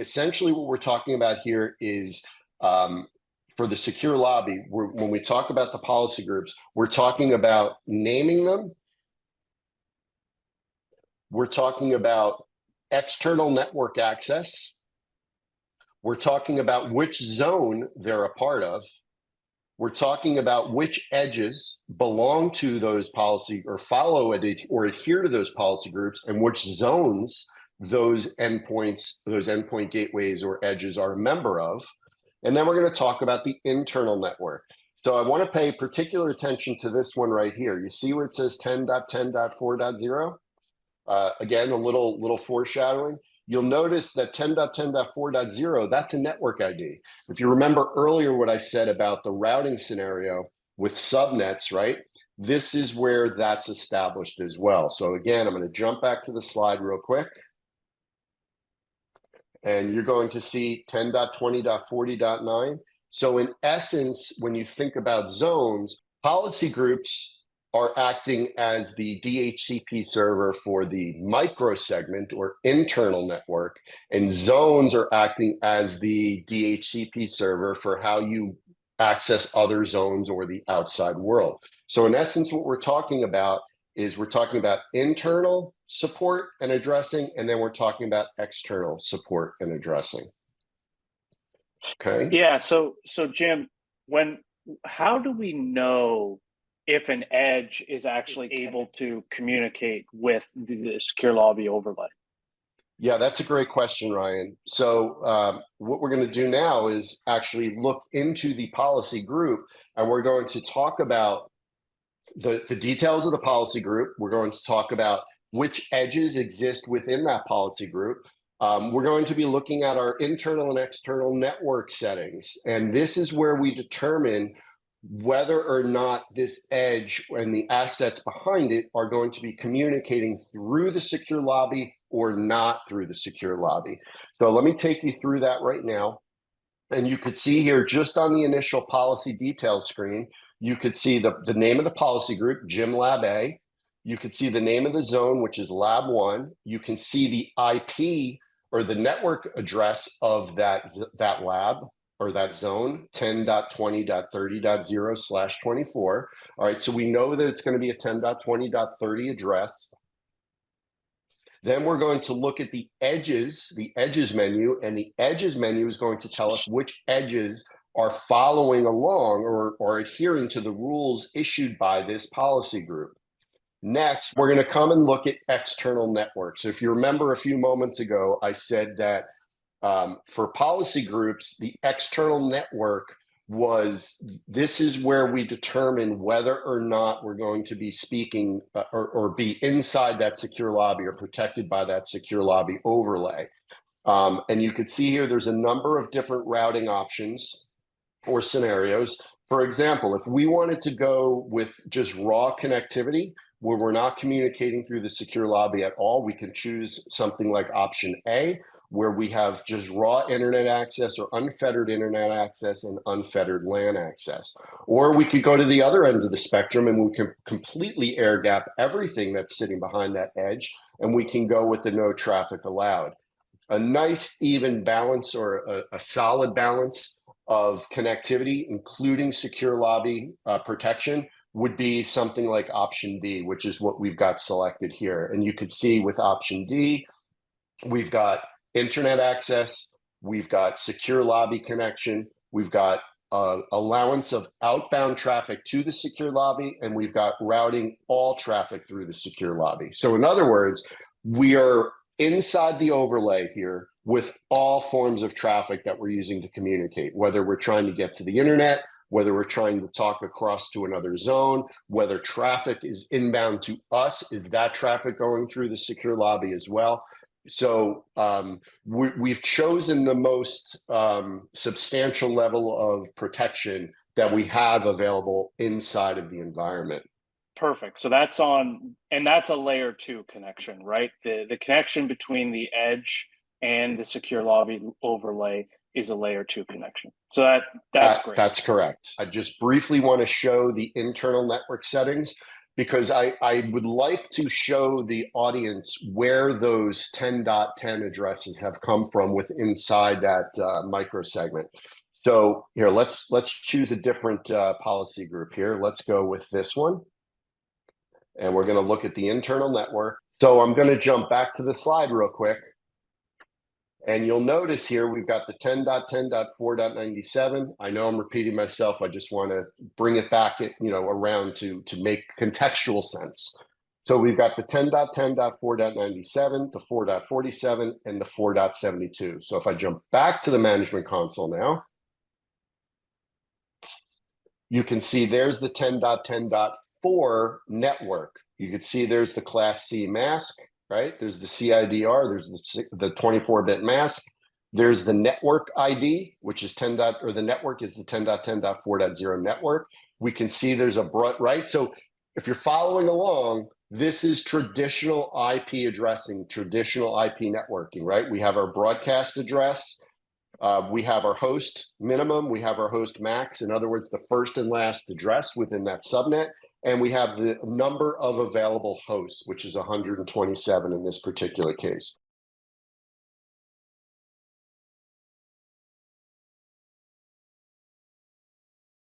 essentially what we're talking about here is for the secure lobby, when we talk about the policy groups, we're talking about naming them. We're talking about external network access. We're talking about which zone they're a part of. We're talking about which edges belong to those policy or follow it or adhere to those policy groups, and which zones those endpoints, those endpoint gateways or edges are a member of. And then we're going to talk about the internal network. So I want to pay particular attention to this one right here. You see where it says 10.10.4.0? Again, a little foreshadowing. You'll notice that 10.10.4.0, that's a network ID. If you remember earlier what I said about the routing scenario with subnets, right? This is where that's established as well. So again, I'm going to jump back to the slide real quick. And you're going to see 10.20.40.9. So in essence, when you think about zones, policy groups are acting as the DHCP server for the microsegment or internal network, and zones are acting as the DHCP server for how you access other zones or the outside world. So in essence, what we're talking about is we're talking about internal support and addressing, and then we're talking about external support and addressing. Okay. Yeah. So Jim, how do we know if an edge is actually able to communicate with the secure lobby overlay? Yeah, that's a great question, Ryan. So what we're going to do now is actually look into the policy group, and we're going to talk about the details of the policy group. We're going to talk about which edges exist within that policy group. We're going to be looking at our internal and external network settings, and this is where we determine whether or not this edge and the assets behind it are going to be communicating through the secure lobby or not through the secure lobby. So let me take you through that right now. And you could see here just on the initial policy detail screen, you could see the name of the policy group, Gym Lab A. You could see the name of the zone, which is Lab 1. You can see the IP or the network address of that lab or that zone, 10.20.30.0/24. All right, so we know that it's going to be a 10.20.30 address. Then we're going to look at the edges menu, and the edges menu is going to tell us which edges are following along or adhering to the rules issued by this policy group. Next, we're going to come and look at external networks. So if you remember a few moments ago, I said that for policy groups, the external network this is where we determine whether or not we're going to be speaking or be inside that secure lobby or protected by that secure lobby overlay. And you could see here, there's a number of different routing options or scenarios. For example, if we wanted to go with just raw connectivity, where we're not communicating through the secure lobby at all, we can choose something like option A, where we have just raw internet access or unfettered internet access and unfettered LAN access. Or we could go to the other end of the spectrum and we can completely air gap everything that's sitting behind that edge, and we can go with the no traffic allowed. A nice even balance or a solid balance of connectivity, including secure lobby protection, would be something like option D, which is what we've got selected here. And you could see with option D, we've got internet access, we've got secure lobby connection, we've got allowance of outbound traffic to the secure lobby, and we've got routing all traffic through the secure lobby. So in other words, we are inside the overlay here with all forms of traffic that we're using to communicate, whether we're trying to get to the internet, whether we're trying to talk across to another zone, whether traffic is inbound to us, is that traffic going through the secure lobby as well? So we've chosen the most substantial level of protection that we have available inside of the environment. Perfect. So that's a layer 2 connection, right? The connection between the edge and the secure lobby overlay is a layer 2 connection. So that's great. That's correct. I just briefly want to show the internal network settings. because I would like to show the audience where those 10.10 addresses have come from with inside that microsegment. So here, let's choose a different policy group here. Let's go with this one. And we're going to look at the internal network. So I'm going to jump back to the slide real quick. And you'll notice here, we've got the 10.10.4.97. I know I'm repeating myself. I just want to bring it back, around to make contextual sense. So we've got the 10.10.4.97, the 4.47, and the 4.72. So if I jump back to the management console now, you can see there's the 10.10.4 network. You can see there's the Class C mask, right? There's the CIDR, there's the 24-bit mask. There's the network ID, which is the network is the 10.10.4.0 network. We can see there's right? So if you're following along, this is traditional IP addressing, traditional IP networking, right? We have our broadcast address. We have our host minimum, we have our host max, in other words, the first and last address within that subnet, and we have the number of available hosts, which is 127 in this particular case.